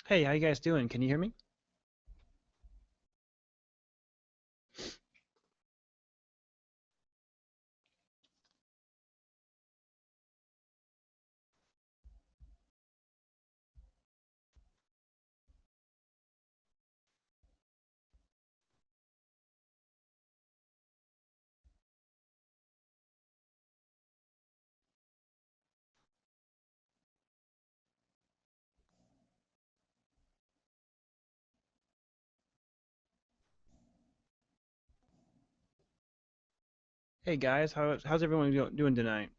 Hey, how you guys doing? Can you hear me? Hey guys, how's everyone doing tonight?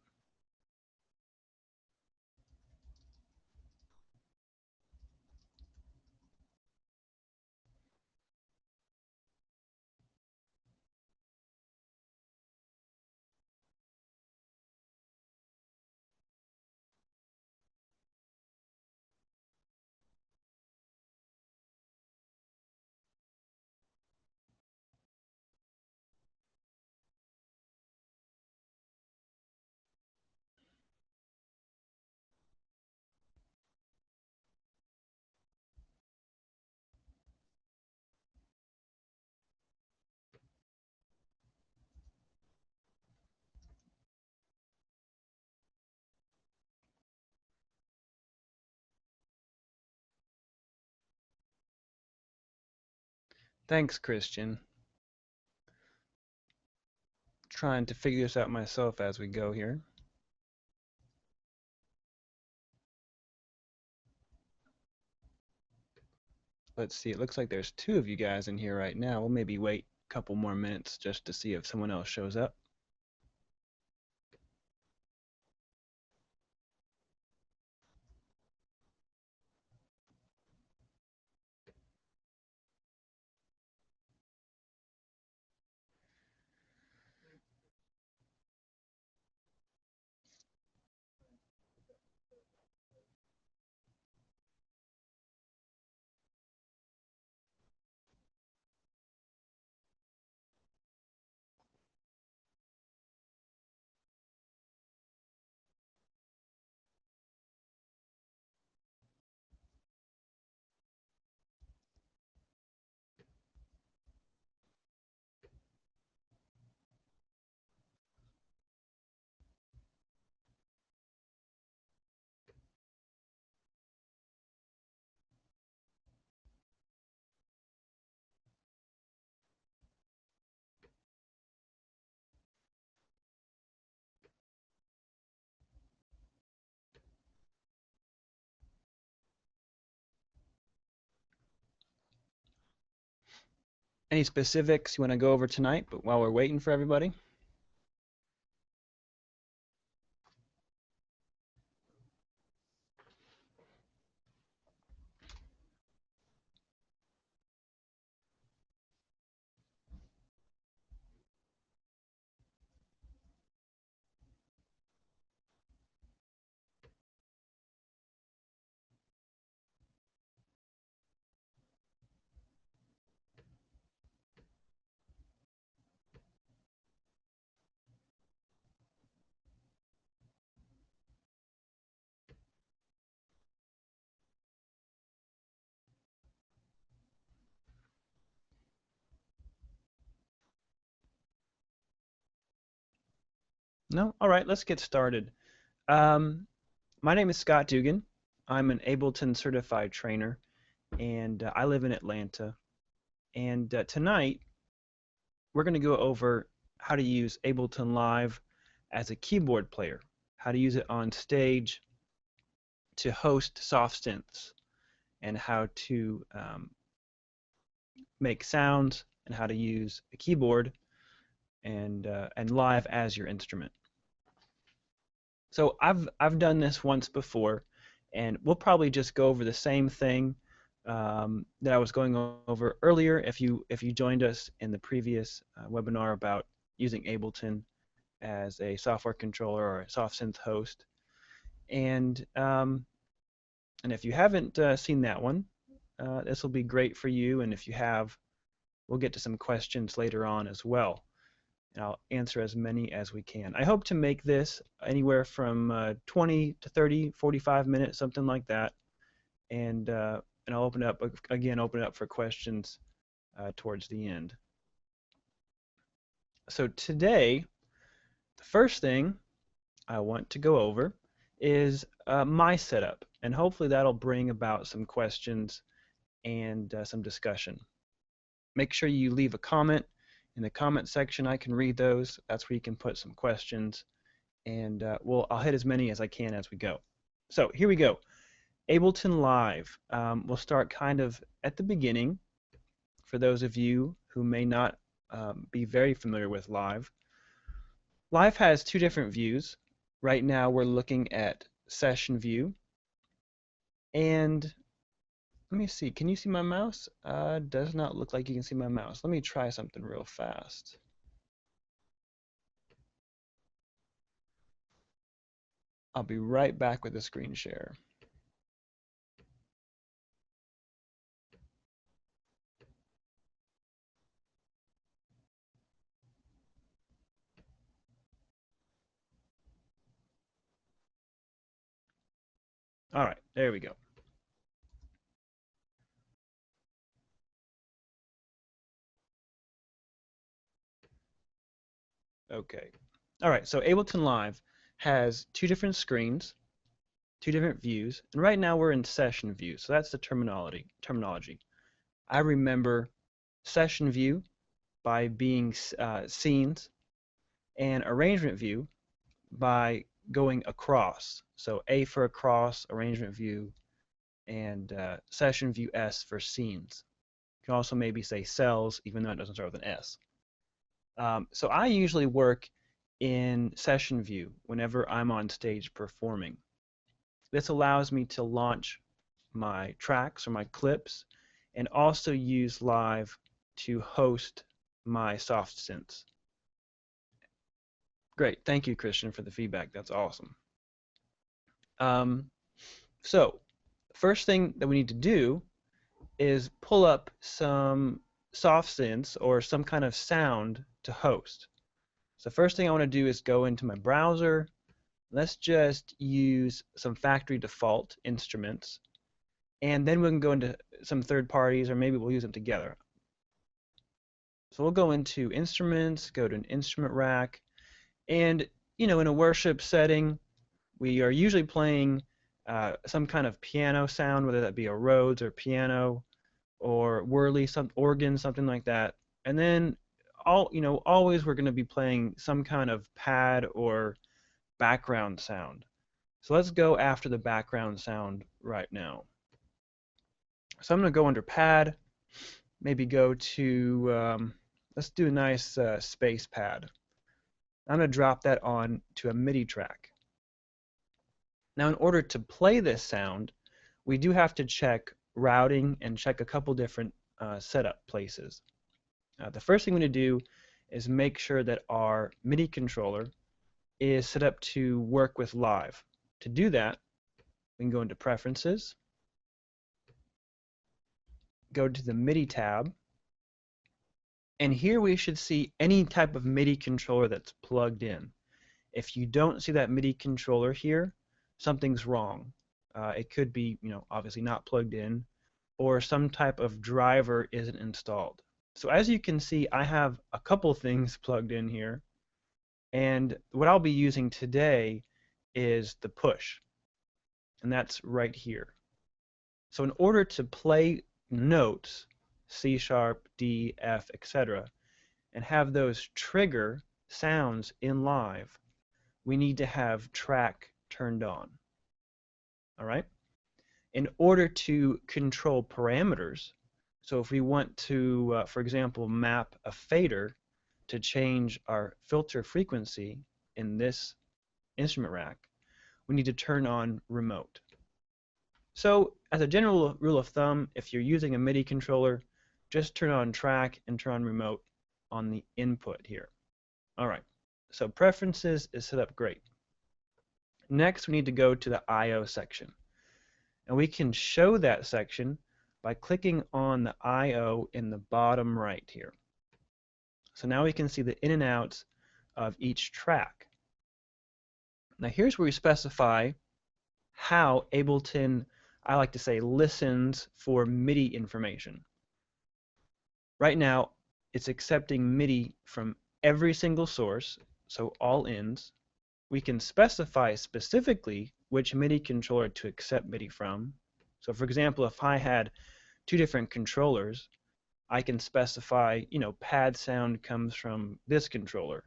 Thanks, Christian. Trying to figure this out myself as we go here. Let's see, it looks like there's two of you guys in here right now. We'll maybe wait a couple more minutes just to see if someone else shows up. Any specifics you want to go over tonight, but while we're waiting for everybody? No? All right, let's get started. Um, my name is Scott Dugan. I'm an Ableton certified trainer, and I live in Atlanta. And tonight, we're going to go over how to use Ableton Live as a keyboard player, how to use it on stage to host soft synths, and how to make sounds, and how to use a keyboard and live as your instrument. So I've done this once before, and we'll probably just go over the same thing that I was going over earlier. If you joined us in the previous webinar about using Ableton as a software controller or a soft synth host, and if you haven't seen that one, this will be great for you. And if you have, we'll get to some questions later on as well, and I'll answer as many as we can. I hope to make this anywhere from 20 to 30, 45 minutes, something like that. And and I'll open it up again, open it up for questions towards the end. So today, the first thing I want to go over is my setup, and hopefully that'll bring about some questions and some discussion. Make sure you leave a comment in the comment section. I can read those. That's where you can put some questions, and I'll hit as many as I can as we go. So here we go. Ableton Live. We'll start kind of at the beginning for those of you who may not be very familiar with Live. Live has two different views. Right now we're looking at session view, and let me see, can you see my mouse? Does not look like you can see my mouse. Let me try something real fast. I'll be right back with the screen share. All right, there we go. Okay. All right, so Ableton Live has two different screens, two different views, and right now we're in session view, so that's the terminology. I remember session view by being scenes, and arrangement view by going across. So A for across, arrangement view, and session view S for scenes. You can also maybe say cells, even though it doesn't start with an S. So I usually work in session view whenever I'm on stage performing. This allows me to launch my tracks or my clips and also use Live to host my soft synths. Great, thank you, Christian, for the feedback. That's awesome. So first thing that we need to do is pull up some soft synths or some kind of sound to host. So first thing I want to do is go into my browser. Let's just use some factory default instruments, and then we can go into some third parties, or maybe we'll use them together. So we'll go into instruments, go to an instrument rack, and in a worship setting, we are usually playing some kind of piano sound, whether that be a Rhodes or piano or whirly, some organ, something like that. And then always we're going to be playing some kind of pad or background sound. So let's go after the background sound right now. So I'm going to go under pad, maybe go to, let's do a nice space pad. I'm going to drop that on to a MIDI track. Now in order to play this sound, we do have to check routing and check a couple different setup places. The first thing we need to do is make sure that our MIDI controller is set up to work with Live. To do that, we can go into Preferences, go to the MIDI tab, and here we should see any type of MIDI controller that's plugged in. If you don't see that MIDI controller here, something's wrong. It could be, obviously not plugged in, or some type of driver isn't installed. So as you can see, I have a couple things plugged in here, and what I'll be using today is the push, and that's right here. So in order to play notes, C sharp, D, F, etc., and have those trigger sounds in Live, we need to have track turned on. All right? In order to control parameters, so if we want to, for example, map a fader to change our filter frequency in this instrument rack, we need to turn on remote. So as a general rule of thumb, if you're using a MIDI controller, just turn on track and turn on remote on the input here. All right, so preferences is set up great. Next, we need to go to the I/O section. And we can show that section by clicking on the I/O in the bottom right here. So now we can see the in and outs of each track. Now here's where we specify how Ableton I like to say listens for MIDI information. Right now, it's accepting MIDI from every single source, so all ins. We can specify specifically which MIDI controller to accept MIDI from. So for example, if I had two different controllers, I can specify, pad sound comes from this controller,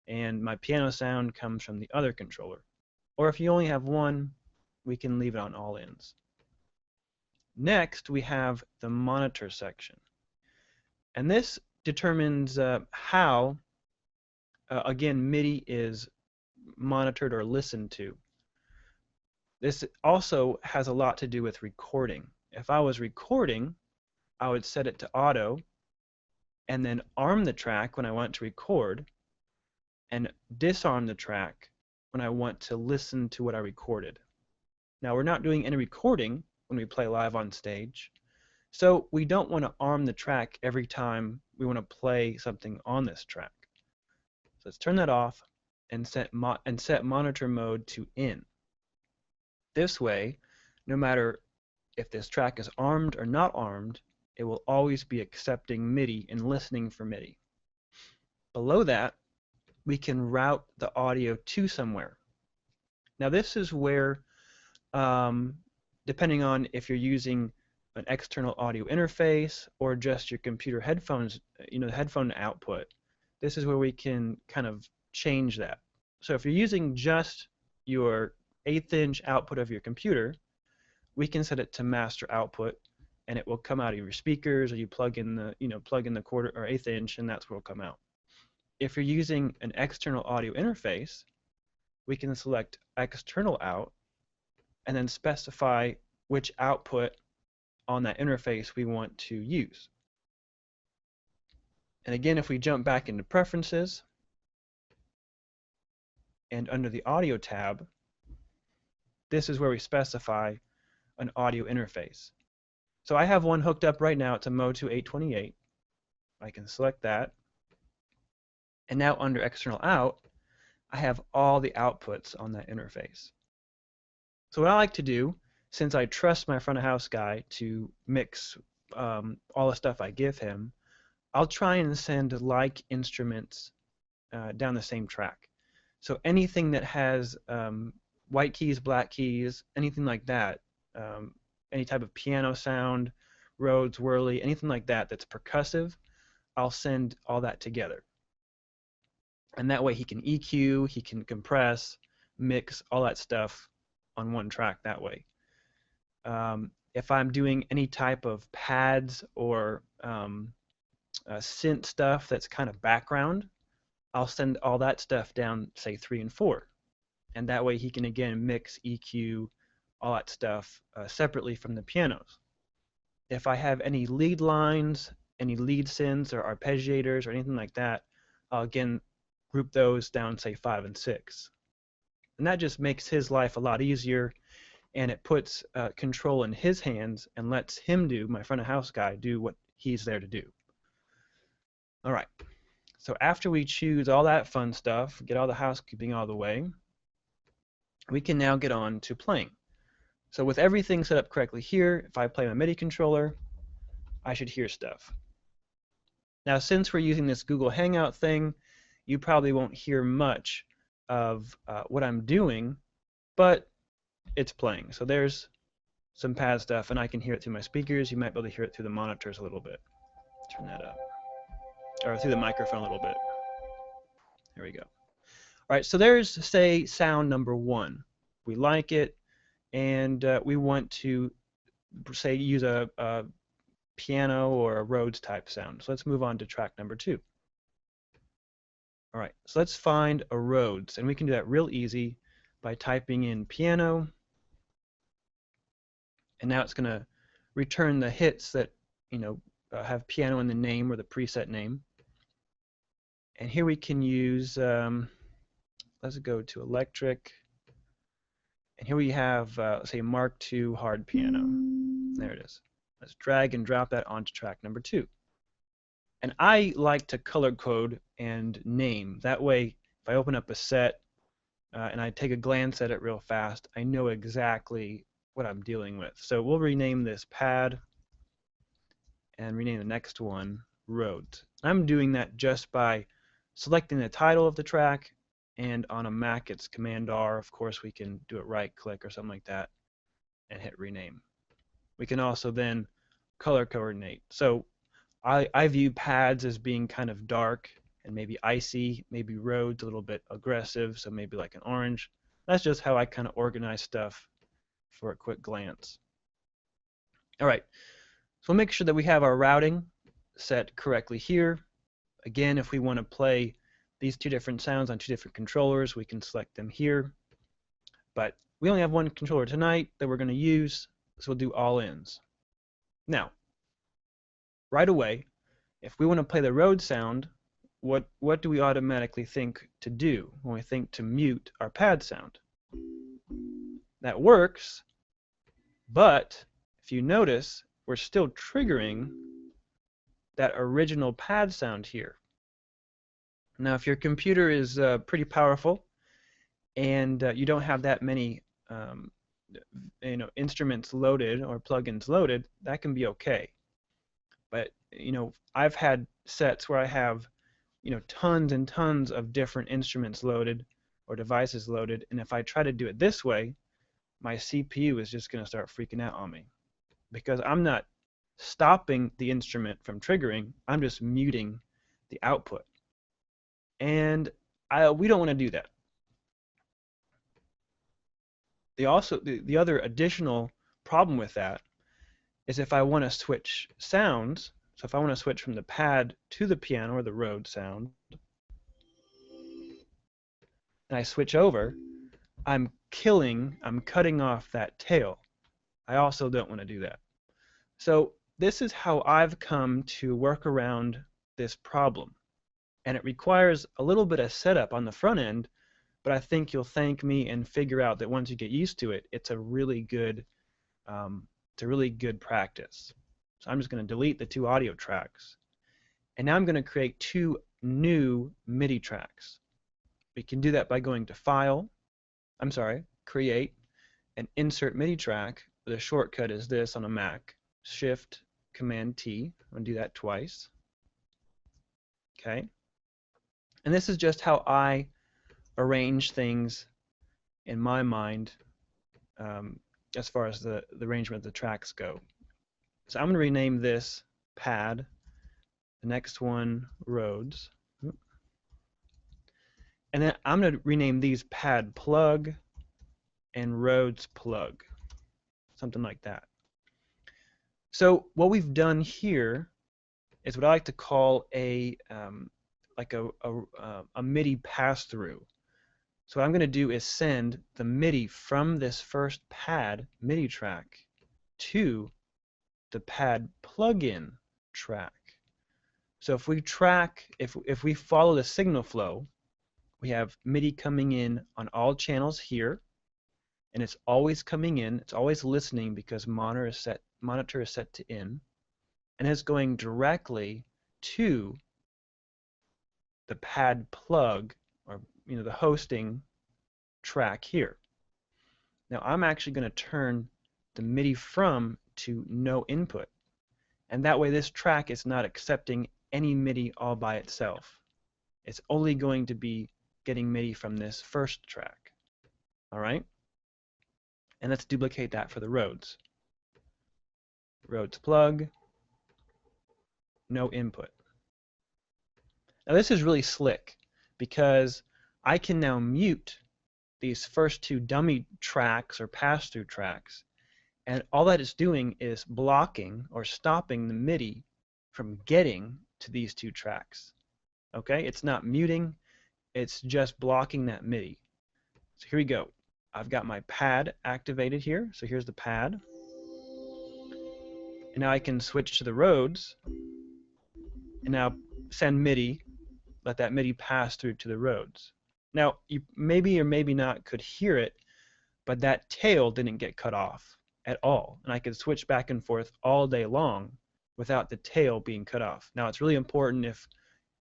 and my piano sound comes from the other controller. Or if you only have one, we can leave it on all ins. Next, we have the monitor section. And this determines how, again, MIDI is monitored or listened to. This also has a lot to do with recording. If I was recording, I would set it to auto and then arm the track when I want to record and disarm the track when I want to listen to what I recorded. Now, we're not doing any recording when we play live on stage, so we don't want to arm the track every time we want to play something on this track. So let's turn that off and set monitor mode to in. This way, no matter if this track is armed or not armed, it will always be accepting MIDI and listening for MIDI. Below that, we can route the audio to somewhere. Now this is where, depending on if you're using an external audio interface or just your computer headphones, the headphone output, this is where we can kind of change that. So if you're using just your 1/8" output of your computer, we can set it to master output, and it will come out of your speakers, or you plug in the 1/4 or 1/8", and that's where it'll come out. If you're using an external audio interface, we can select external out and then specify which output on that interface we want to use. And again, if we jump back into preferences and under the audio tab, this is where we specify an audio interface. So I have one hooked up right now. It's a Motu 828. I can select that. And now under external out, I have all the outputs on that interface. So what I like to do, since I trust my front of house guy to mix all the stuff I give him, I'll try and send like instruments down the same track. So anything that has white keys, black keys, anything like that, any type of piano sound, Rhodes, whirly, anything like that that's percussive, I'll send all that together. And that way he can EQ, he can compress, mix, all that stuff on one track that way. If I'm doing any type of pads or synth stuff that's kind of background, I'll send all that stuff down, say 3 and 4. And that way he can again mix, EQ, all that stuff separately from the pianos. If I have any lead lines, any lead synths or arpeggiators or anything like that, I'll again group those down, say 5 and 6. And that just makes his life a lot easier, and it puts control in his hands and lets him do, my front of house guy, do what he's there to do. All right, so after we choose all that fun stuff, get all the housekeeping out of the way, we can now get on to playing. So with everything set up correctly here, if I play my MIDI controller, I should hear stuff. Now since we're using this Google Hangout thing, you probably won't hear much of what I'm doing, but it's playing. So there's some pad stuff, and I can hear it through my speakers. You might be able to hear it through the monitors a little bit. Turn that up. Or through the microphone a little bit. There we go. All right, so there's, say, sound number 1. We like it, and we want to, say, use a piano or a Rhodes type sound. So let's move on to track number 2. All right, so let's find a Rhodes, and we can do that real easy by typing in piano, and now it's going to return the hits that have piano in the name or the preset name. And here we can use, let's go to electric, and here we have, let's say, Mark II hard piano. There it is. Let's drag and drop that onto track number 2. And I like to color code and name. That way, if I open up a set and I take a glance at it real fast, I know exactly what I'm dealing with. So we'll rename this pad and rename the next one roads. I'm doing that just by selecting the title of the track, and on a Mac it's Command R. Of course we can do it right click or something like that and hit rename. We can also then color coordinate. So I view pads as being kind of dark and maybe icy, maybe roads a little bit aggressive, so maybe like an orange. That's just how I kind of organize stuff for a quick glance. All right, so we'll make sure that we have our routing set correctly here. Again, if we want to play these two different sounds on two different controllers, we can select them here. But we only have one controller tonight that we're going to use, so we'll do all ins. Now, right away, if we want to play the road sound, what do we automatically think to do when we think to mute our pad sound? That works, but if you notice, we're still triggering that original pad sound here. Now, if your computer is pretty powerful and you don't have that many instruments loaded or plugins loaded, that can be okay. But I've had sets where I have tons and tons of different instruments loaded or devices loaded, and if I try to do it this way, my CPU is just going to start freaking out on me because I'm not stopping the instrument from triggering, I'm just muting the output. And we don't want to do that. The other additional problem with that is if I want to switch sounds, so if I want to switch from the pad to the piano or the Rhodes sound, and I switch over, I'm cutting off that tail. I also don't want to do that. So this is how I've come to work around this problem. And it requires a little bit of setup on the front end, but I think you'll thank me and figure out that once you get used to it, it's a really good practice. So I'm just going to delete the two audio tracks. And now I'm going to create two new MIDI tracks. We can do that by going to File, Create, and Insert MIDI track. The shortcut is this on a Mac, Shift, Command T. I'm going to do that twice. Okay. And this is just how I arrange things in my mind as far as the arrangement of the tracks go. So I'm going to rename this pad, the next one Rhodes, and then I'm going to rename these pad plug and Rhodes plug, something like that. So what we've done here is what I like to call a Midi Pass-Through. So what I'm going to do is send the MIDI from this first pad MIDI track to the pad plugin track. So if we follow the signal flow, we have MIDI coming in on all channels here, and it's always coming in, it's always listening because monitor is set to in, and it's going directly to the pad plug, or the hosting track here. Now I'm actually going to turn the MIDI from to no input, and that way this track is not accepting any MIDI all by itself. It's only going to be getting MIDI from this first track. All right, and let's duplicate that for the Rhodes. Rhodes plug, no input. Now this is really slick because I can now mute these first two dummy tracks or pass-through tracks, and all that it's doing is blocking or stopping the MIDI from getting to these two tracks. Okay, it's not muting, it's just blocking that MIDI. So here we go. I've got my pad activated here, so here's the pad. And now I can switch to the Rhodes, and now send MIDI, let that MIDI pass through to the Rhodes. Now, you maybe or maybe not could hear it, but that tail didn't get cut off at all. And I could switch back and forth all day long without the tail being cut off. Now, it's really important if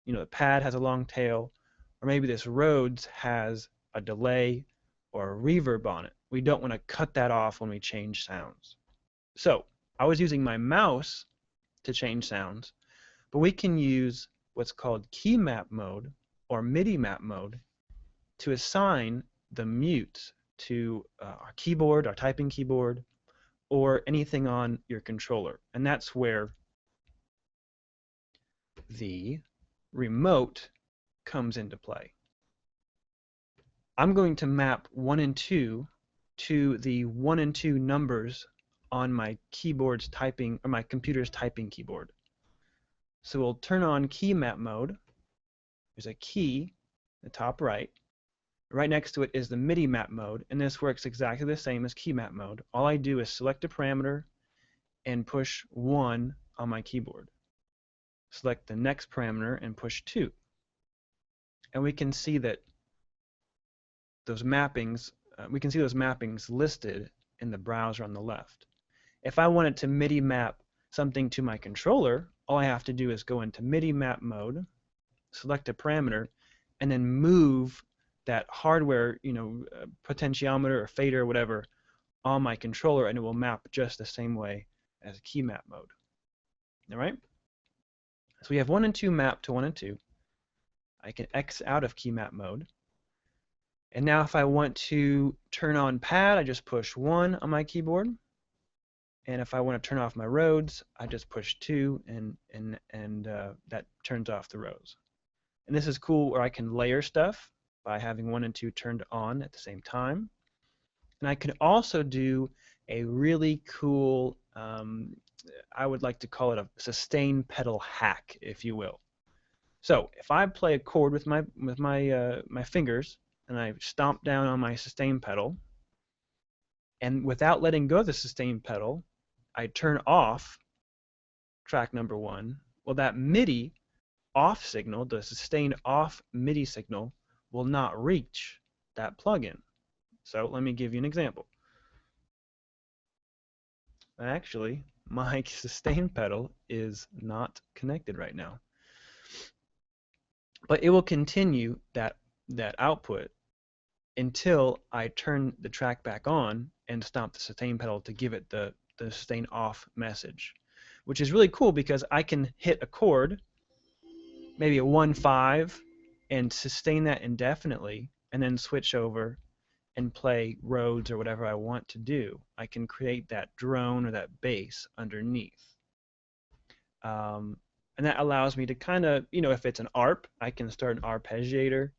the pad has a long tail, or maybe this Rhodes has a delay or a reverb on it. we don't want to cut that off when we change sounds. So I was using my mouse to change sounds, but we can use what's called key map mode or Midi Map Mode to assign the mutes to our keyboard, our typing keyboard, or anything on your controller. And that's where the remote comes into play. I'm going to map 1 and 2 to the 1 and 2 numbers on my keyboard's typing, or my computer's typing keyboard. So we'll turn on key map mode. There's a key in the top right. Right next to it is the MIDI map mode, and this works exactly the same as key map mode. All I do is select a parameter and push 1 on my keyboard. Select the next parameter and push 2. And we can see that those mappings, listed in the browser on the left. If I wanted to MIDI map something to my controller, all I have to do is go into MIDI map mode, select a parameter, and then move that hardware, potentiometer or fader or whatever on my controller, and it will map just the same way as key map mode. All right? So we have 1 and 2 mapped to 1 and 2. I can X out of key map mode. And now if I want to turn on pad, I just push 1 on my keyboard. And if I want to turn off my roads, I just push 2 and that turns off the rows. And this is cool where I can layer stuff by having 1 and 2 turned on at the same time. And I can also do a really cool, I would like to call it a sustain pedal hack, if you will. So if I play a chord with my fingers and I stomp down on my sustain pedal, and without letting go of the sustain pedal, I turn off track number 1. Well, that MIDI off signal, the sustain off MIDI signal, will not reach that plugin. So let me give you an example. Actually, my sustain pedal is not connected right now. But it will continue that output until I turn the track back on and stomp the sustain pedal to give it the sustain off message, which is really cool because I can hit a chord, maybe a 1-5, and sustain that indefinitely, and then switch over and play Rhodes or whatever I want to do. I can create that drone or that bass underneath. And that allows me to kind of, if it's an ARP, I can start an arpeggiator,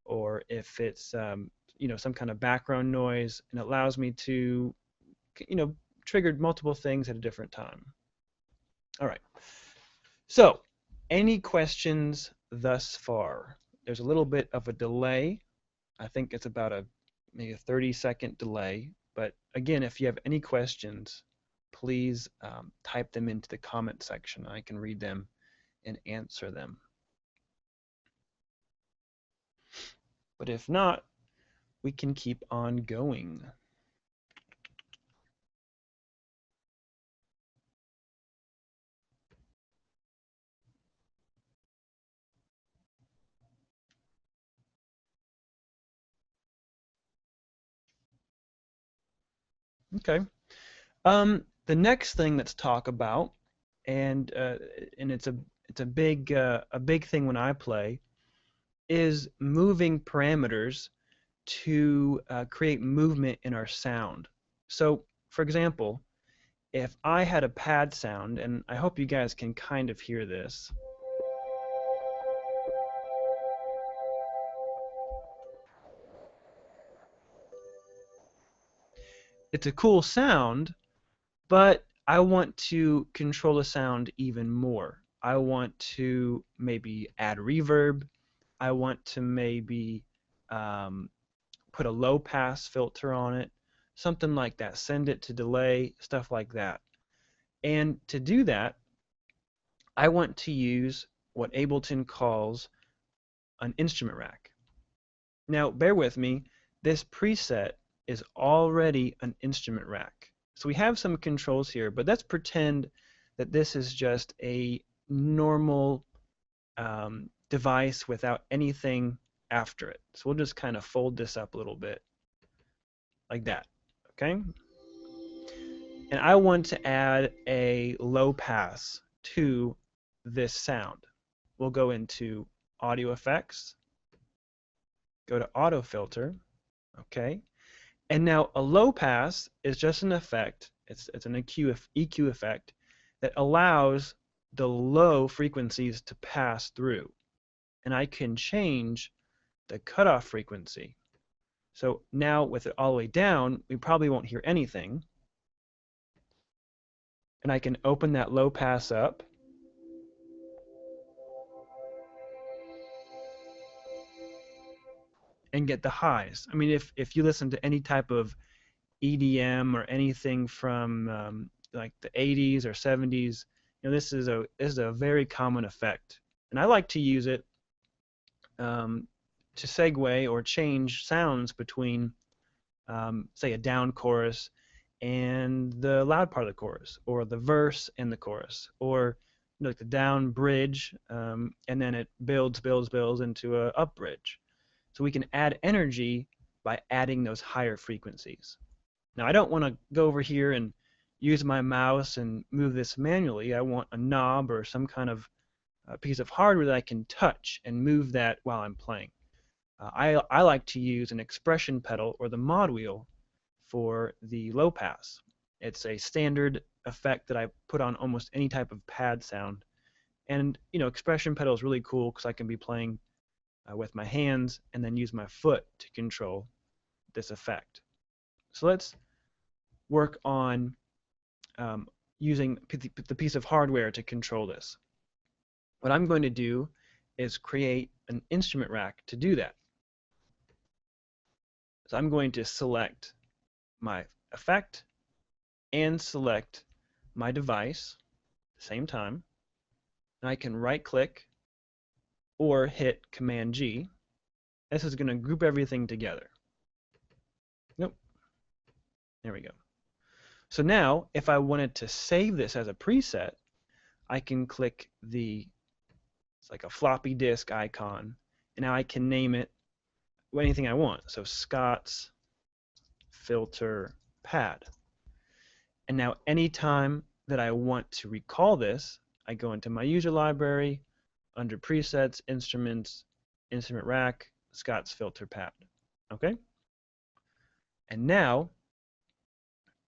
or if it's, some kind of background noise, and it allows me to, trigger multiple things at a different time. All right. So, any questions thus far? There's a little bit of a delay. I think it's about maybe a 30-second delay. But again, if you have any questions, please type them into the comment section. I can read them and answer them. But if not, we can keep on going. Okay. The next thing let's talk about, and it's a big thing when I play, is moving parameters to create movement in our sound. So, for example, if I had a pad sound, and I hope you guys can kind of hear this. It's a cool sound, but I want to control the sound even more. I want to maybe add reverb. I want to maybe put a low pass filter on it, something like that. Send it to delay, stuff like that. And to do that, I want to use what Ableton calls an instrument rack. Now, bear with me. This preset is already an instrument rack. So we have some controls here, but let's pretend that this is just a normal device without anything after it. So we'll just kind of fold this up a little bit. like that, okay? And I want to add a low pass to this sound. We'll go into Audio Effects, go to Auto Filter, okay? And now a low pass is just an effect, it's an EQ effect that allows the low frequencies to pass through. And I can change the cutoff frequency. So now with it all the way down, we probably won't hear anything. And I can open that low pass up. And get the highs. I mean, if you listen to any type of EDM or anything from like the 80s or 70s, this is a very common effect, and I like to use it to segue or change sounds between, say, a down chorus and the loud part of the chorus, or the verse and the chorus, or like the down bridge, and then it builds into a up bridge. So we can add energy by adding those higher frequencies. Now I don't want to go over here and use my mouse and move this manually. I want a knob or some kind of piece of hardware that I can touch and move that while I'm playing. I like to use an expression pedal or the mod wheel for the low pass. It's a standard effect that I put on almost any type of pad sound. And expression pedal is really cool because I can be playing with my hands and then use my foot to control this effect. So let's work on using the piece of hardware to control this. What I'm going to do is create an instrument rack to do that. So I'm going to select my effect and select my device at the same time. And I can right click or hit Command G. This is going to group everything together. Nope. There we go. So now, if I wanted to save this as a preset, I can click it's like a floppy disk icon, and now I can name it anything I want. So Scott's filter pad. And now anytime that I want to recall this, I go into my user library, under presets, instruments, instrument rack, Scott's filter pad. Okay? And now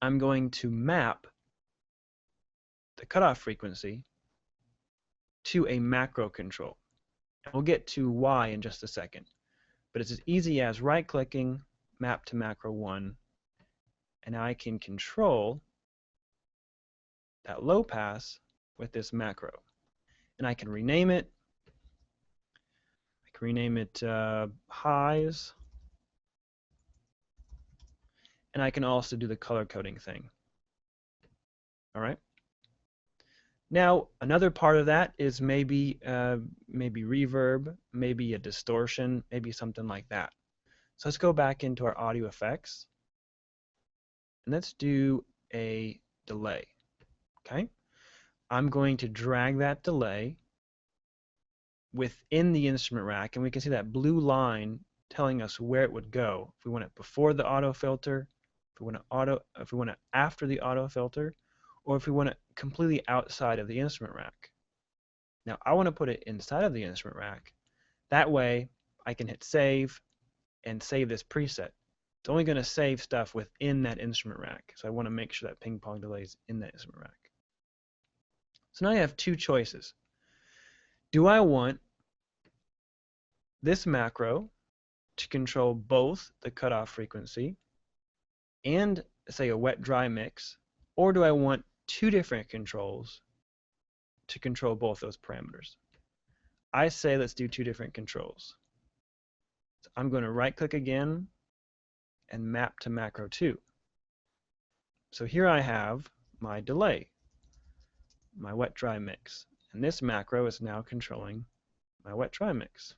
I'm going to map the cutoff frequency to a macro control. We'll get to why in just a second. But it's as easy as right-clicking, map to macro 1, and now I can control that low pass with this macro. And I can rename it. I can rename it highs. And I can also do the color coding thing. All right. Now, another part of that is maybe reverb, maybe a distortion, maybe something like that. So let's go back into our audio effects, and let's do a delay. Okay, I'm going to drag that delay within the instrument rack, and we can see that blue line telling us where it would go. If we want it before the auto filter, if we want it after the auto filter, or if we want it completely outside of the instrument rack. Now I want to put it inside of the instrument rack. That way I can hit save and save this preset. It's only going to save stuff within that instrument rack. So I want to make sure that ping pong delay is in that instrument rack. So now I have two choices. Do I want this macro to control both the cutoff frequency and, say, a wet-dry mix, or do I want two different controls to control both those parameters? I say let's do two different controls. So I'm going to right-click again and map to macro 2. So here I have my delay, my wet-dry mix, and this macro is now controlling my wet-dry mix.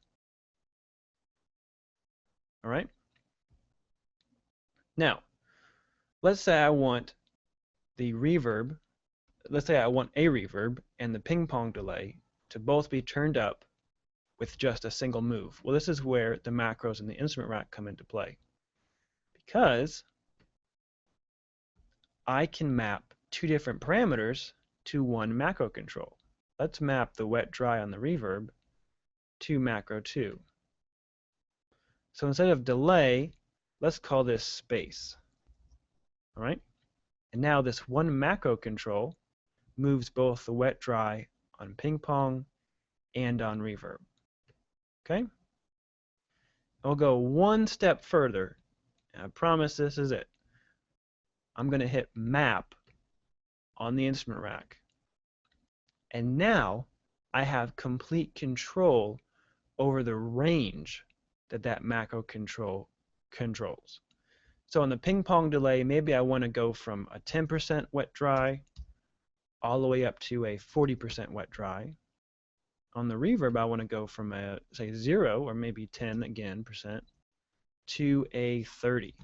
All right? Now, let's say I want the reverb, let's say I want a reverb and the ping pong delay to both be turned up with just a single move. Well, this is where the macros in the instrument rack come into play. Because I can map two different parameters to one macro control. Let's map the wet dry on the reverb to macro 2. So instead of delay, let's call this space. All right? And now this one macro control moves both the wet dry on ping pong and on reverb. Okay? I'll go one step further. And I promise this is it. I'm going to hit map on the instrument rack. And now I have complete control over the range that macro control controls. So on the ping pong delay, maybe I want to go from a 10% wet dry all the way up to a 40% wet dry. On the reverb, I want to go from a, say, 0 or maybe 10 again percent to a 30.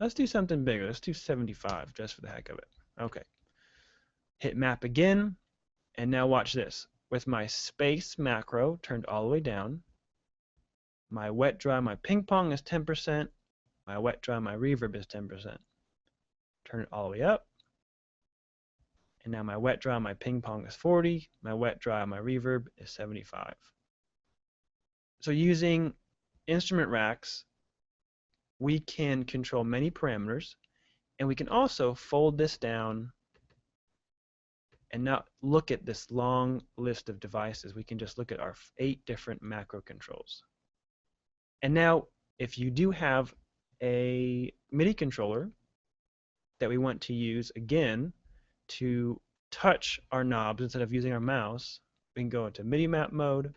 Let's do something bigger. Let's do 75 just for the heck of it. Okay. Hit map again, and now watch this. With my space macro turned all the way down, my wet dry, my ping pong is 10%, my wet dry, my reverb is 10%. Turn it all the way up, and now my wet dry, my ping pong is 40, my wet dry, my reverb is 75. So using instrument racks, we can control many parameters, and we can also fold this down and not look at this long list of devices. We can just look at our 8 different macro controls. And now, if you do have a MIDI controller that we want to use again to touch our knobs instead of using our mouse, we can go into Midi Map Mode.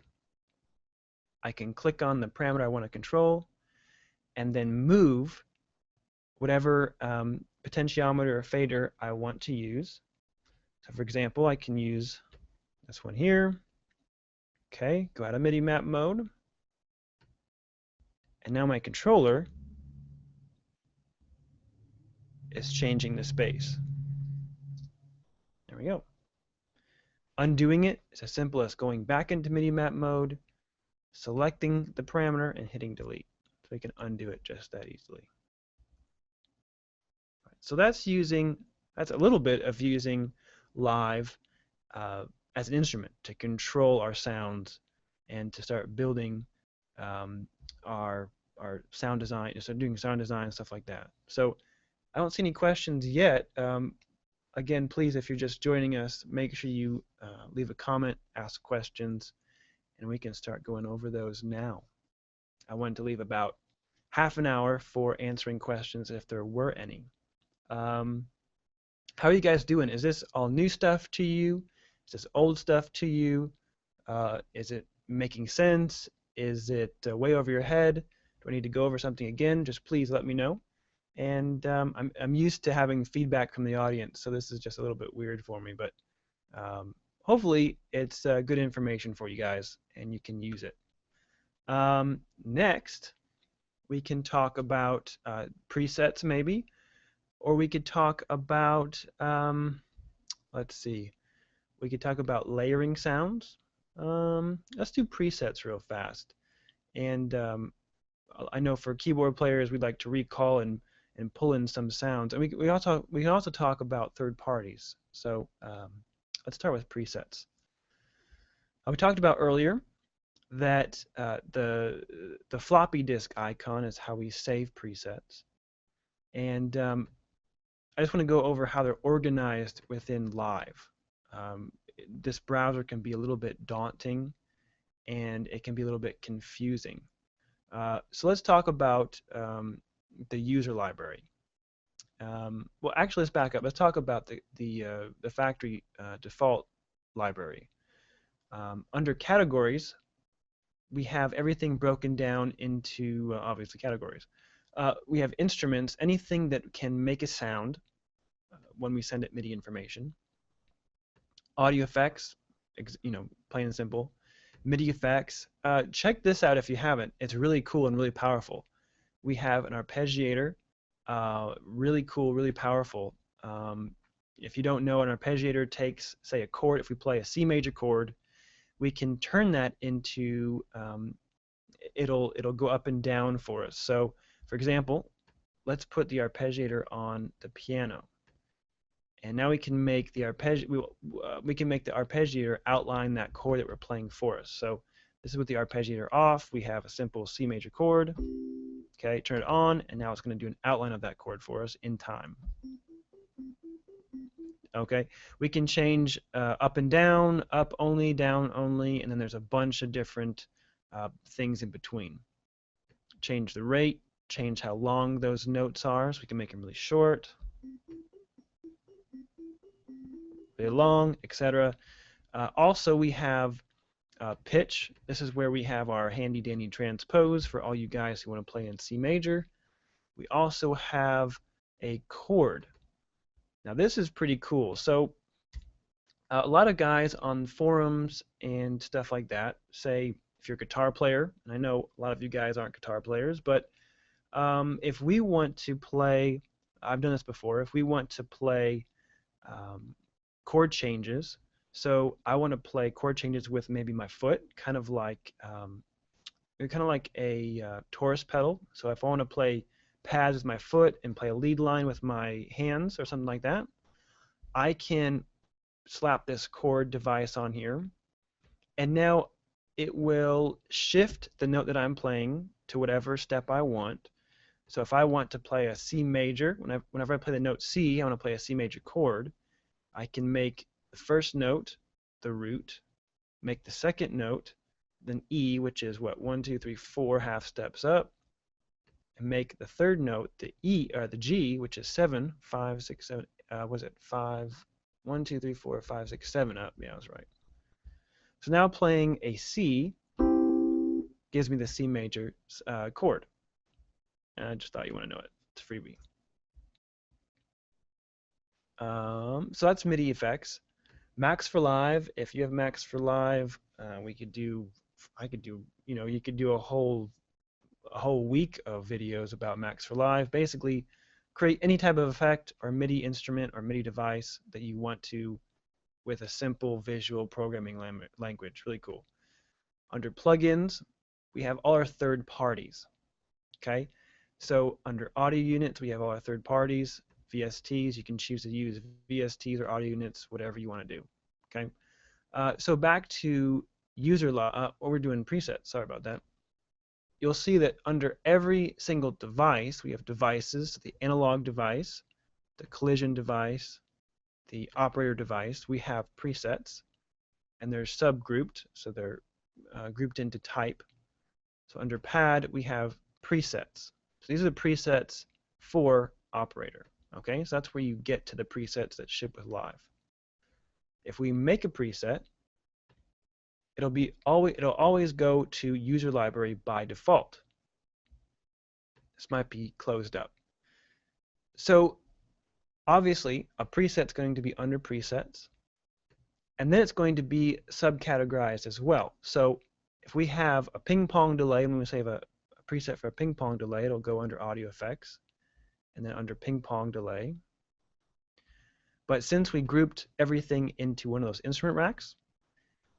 I can click on the parameter I want to control and then move whatever potentiometer or fader I want to use. So for example, I can use this one here. Okay, go out of Midi Map Mode. And now my controller is changing the space. There we go. Undoing it is as simple as going back into Midi Map Mode, selecting the parameter, and hitting delete. So we can undo it just that easily. So that's a little bit of using live as an instrument to control our sounds and to start building our sound design, start doing sound design and stuff like that. So I don't see any questions yet. Again, please, if you're just joining us, make sure you leave a comment, ask questions, and we can start going over those now. I wanted to leave about half an hour for answering questions if there were any. How are you guys doing? Is this all new stuff to you? Is this old stuff to you? Is it making sense? Is it way over your head? Do I need to go over something again? Just please let me know. And I'm used to having feedback from the audience, so this is just a little bit weird for me, but hopefully it's good information for you guys and you can use it. Next, we can talk about presets maybe, or we could talk about, let's see, we could talk about layering sounds. Let's do presets real fast. And I know for keyboard players, we'd like to recall and pull in some sounds. And we can also talk about third parties. So let's start with presets. We talked about earlier that the floppy disk icon is how we save presets. And I just want to go over how they're organized within Live. This browser can be a little bit daunting and it can be a little bit confusing. So let's talk about the user library. Well, actually, let's back up. Let's talk about the factory default library. Under categories, we have everything broken down into obviously categories. We have instruments, anything that can make a sound when we send it MIDI information. Audio effects, plain and simple. MIDI effects. Check this out if you haven't. It's really cool and really powerful. We have an arpeggiator, really cool, really powerful. If you don't know, an arpeggiator takes, say, a chord. If we play a C major chord, we can turn that into, it'll go up and down for us. So, for example, let's put the arpeggiator on the piano. And now we can make the we can make the arpeggiator outline that chord that we're playing for us. So this is with the arpeggiator off. We have a simple C major chord. Okay, turn it on, and now it's going to do an outline of that chord for us in time. Okay, we can change up and down, up only, down only, and then there's a bunch of different things in between. Change the rate, change how long those notes are, so we can make them really short, really long, etc. Also, we have pitch. This is where we have our handy dandy transpose for all you guys who want to play in C major. We also have a chord. Now this is pretty cool. So a lot of guys on forums and stuff like that say if you're a guitar player, and I know a lot of you guys aren't guitar players, but if we want to play, I've done this before, if we want to play chord changes, so I want to play chord changes with maybe my foot, kind of like a Taurus pedal. So if I want to play pads with my foot and play a lead line with my hands or something like that, I can slap this chord device on here, and now it will shift the note that I'm playing to whatever step I want. So if I want to play a C major, whenever I play the note C, I want to play a C major chord, I can make the first note the root, make the second note then E, which is what, 1, 2, 3, 4 half steps up, and make the third note the E, or the G, which is 7, 5, 6, 7, was it 5, 1, 2, 3, 4, 5, 6, 7 up. Yeah, I was right. So now playing a C gives me the C major chord. And I just thought you want to know it. It's a freebie. So that's MIDI effects. Max for Live. If you have Max for Live, I could do, you could do a whole week of videos about Max for Live. Basically, create any type of effect or MIDI instrument or MIDI device that you want to with a simple visual programming language. Really cool. Under plugins, we have all our third parties. Okay, so under audio units, we have all our third parties. VSTs, you can choose to use VSTs or audio units, whatever you want to do. Okay, so back to user law, or we're doing presets. Sorry about that. You'll see that under every single device, we have devices: the analog device, the collision device, the operator device. We have presets, and they're subgrouped, so they're grouped into type. So under pad, we have presets. So these are the presets for operator. Okay, so that's where you get to the presets that ship with Live. If we make a preset, it'll always go to user library by default. This might be closed up. So obviously a preset's going to be under presets, and then it's going to be subcategorized as well. So if we have a ping pong delay, when we save a preset for a ping pong delay, it'll go under audio effects and then under ping pong delay. But since we grouped everything into one of those instrument racks,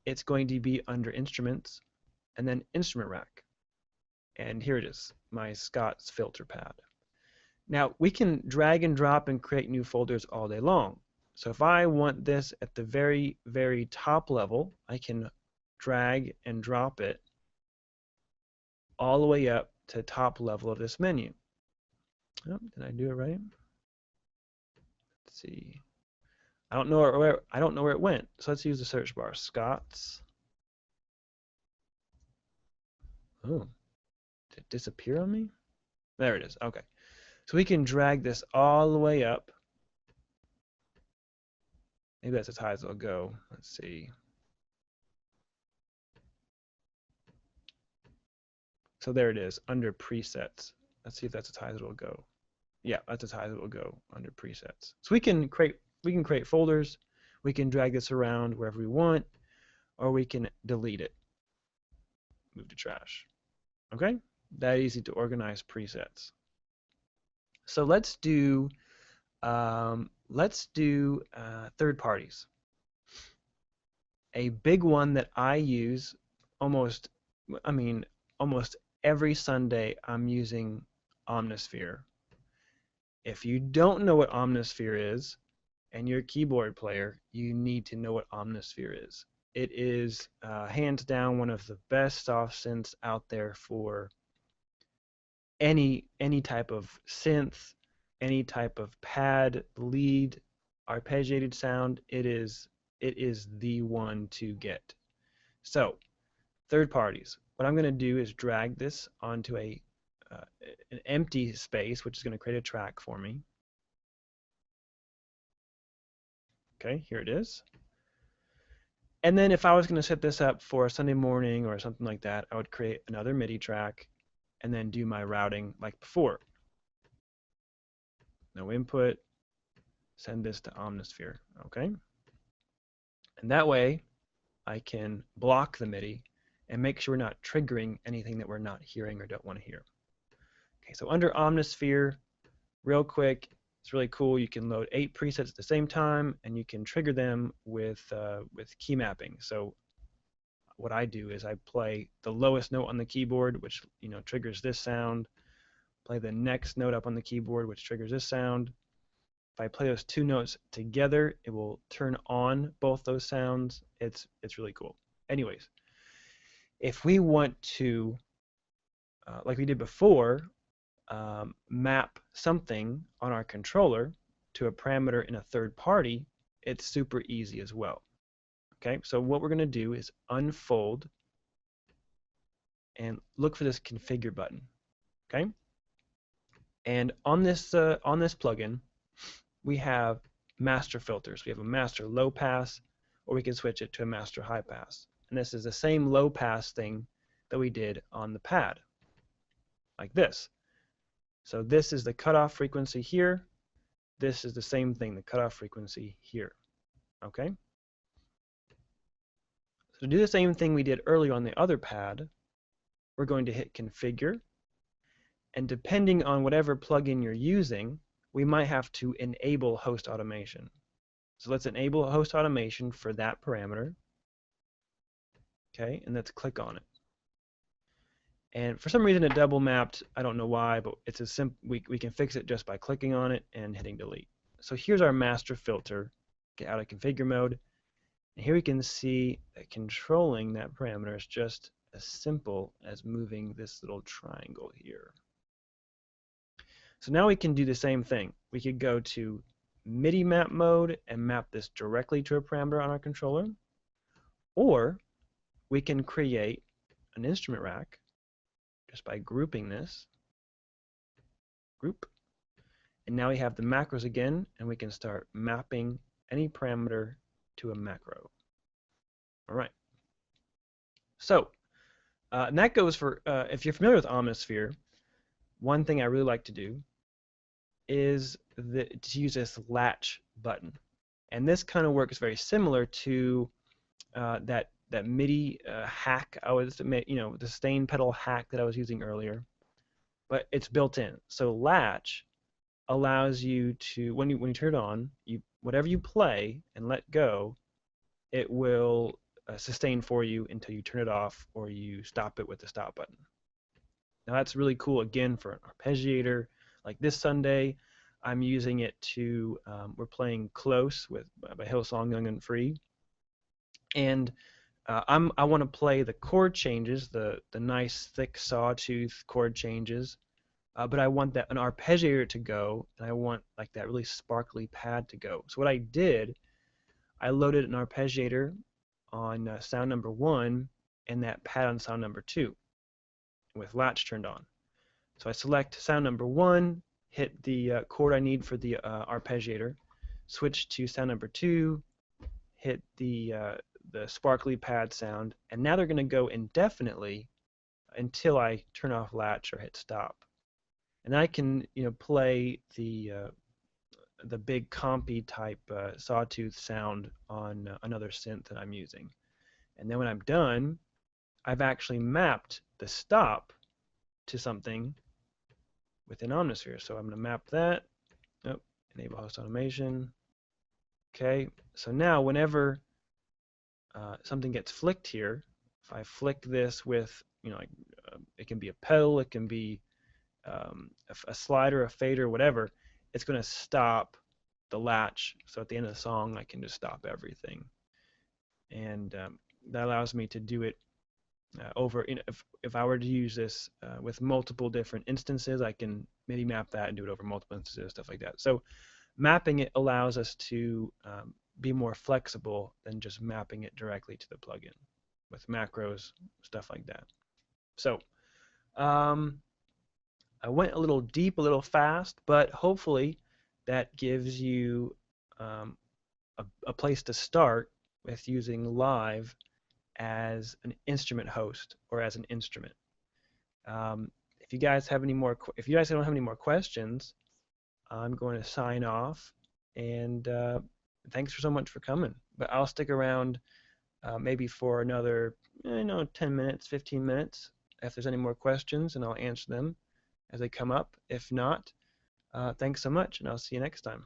it's going to be under instruments and then instrument rack. And here it is, my Scott's filter pad. Now we can drag and drop and create new folders all day long. So if I want this at the very, very top level, I can drag and drop it all the way up to the top level of this menu. Oh, did I do it right? Let's see. I don't know where it went. So let's use the search bar. Scott's. Oh, did it disappear on me? There it is. Okay. So we can drag this all the way up. Maybe that's as high as it'll go. Let's see. So there it is, under presets. Let's see if that's as high as it'll go. Yeah, that's as high as it'll go under presets. So we can create folders. We can drag this around wherever we want, or we can delete it. Move to trash. Okay, that easy to organize presets. So let's do third parties. A big one that I use almost every Sunday, I'm using Omnisphere. If you don't know what Omnisphere is, and you're a keyboard player, you need to know what Omnisphere is. It is hands down one of the best soft synths out there for any type of synth, any type of pad, lead, arpeggiated sound. It is the one to get. So, third parties. What I'm going to do is drag this onto an empty space, which is going to create a track for me. Okay, here it is. And then if I was going to set this up for a Sunday morning or something like that, I would create another MIDI track and then do my routing like before. No input, send this to Omnisphere, okay? And that way I can block the MIDI and make sure we're not triggering anything that we're not hearing or don't want to hear. Okay, so under Omnisphere, real quick, it's really cool. You can load 8 presets at the same time, and you can trigger them with key mapping. So what I do is I play the lowest note on the keyboard, which triggers this sound. Play the next note up on the keyboard, which triggers this sound. If I play those 2 notes together, it will turn on both those sounds. It's really cool. Anyways, if we want to, like we did before, map something on our controller to a parameter in a third party, it's super easy as well. Okay, so what we're going to do is unfold and look for this configure button. Okay, and on this plugin, we have master filters. We have a master low pass, or we can switch it to a master high pass. And this is the same low pass thing that we did on the pad, like this. So this is the cutoff frequency here. This is the same thing, the cutoff frequency here. Okay? So to do the same thing we did earlier on the other pad, we're going to hit configure. And depending on whatever plugin you're using, we might have to enable host automation. So let's enable host automation for that parameter. Okay, and let's click on it. And for some reason it double mapped. I don't know why, but it's a simple. We can fix it just by clicking on it and hitting delete. So here's our master filter. Get out of configure mode. And here we can see that controlling that parameter is just as simple as moving this little triangle here. So now we can do the same thing. We could go to Midi Map Mode and map this directly to a parameter on our controller. Or we can create an instrument rack just by grouping this. Group. And now we have the macros again, and we can start mapping any parameter to a macro. All right. So, and that goes for, if you're familiar with Omnisphere, one thing I really like to do is to use this latch button. And this kind of works very similar to that MIDI hack the sustain pedal hack that I was using earlier, but it's built in. So latch allows you to, when you turn it on, whatever you play and let go, it will sustain for you until you turn it off or you stop it with the stop button. Now that's really cool again for an arpeggiator. Like this Sunday, I'm using it to, we're playing Close by Hillsong Young and Free. And I want to play the chord changes, the nice thick sawtooth chord changes, but I want an arpeggiator to go, and I want like that really sparkly pad to go. So what I did, I loaded an arpeggiator on sound number 1 and that pad on sound number 2 with latch turned on. So I select sound number 1, hit the chord I need for the arpeggiator, switch to sound number 2, hit the sparkly pad sound, and now they're going to go indefinitely until I turn off latch or hit stop. And I can play the big compy type sawtooth sound on another synth that I'm using. And then when I'm done, I've actually mapped the stop to something within Omnisphere. So I'm going to map that. Oh, enable host automation. Okay, so now whenever something gets flicked here, if I flick this with, it can be a pedal, it can be a slider, a fader, whatever, it's going to stop the latch. So at the end of the song, I can just stop everything. And that allows me to do it over, if I were to use this with multiple different instances, I can MIDI map that and do it over multiple instances, stuff like that. So mapping it allows us to be more flexible than just mapping it directly to the plugin with macros, stuff like that. So I went a little deep, a little fast, but hopefully that gives you a place to start with using Live as an instrument host or as an instrument. If you guys have any more, if you guys don't have any more questions, I'm going to sign off. And thanks so much for coming. But I'll stick around maybe for another, 10 minutes, 15 minutes. If there's any more questions, and I'll answer them as they come up. If not, thanks so much, and I'll see you next time.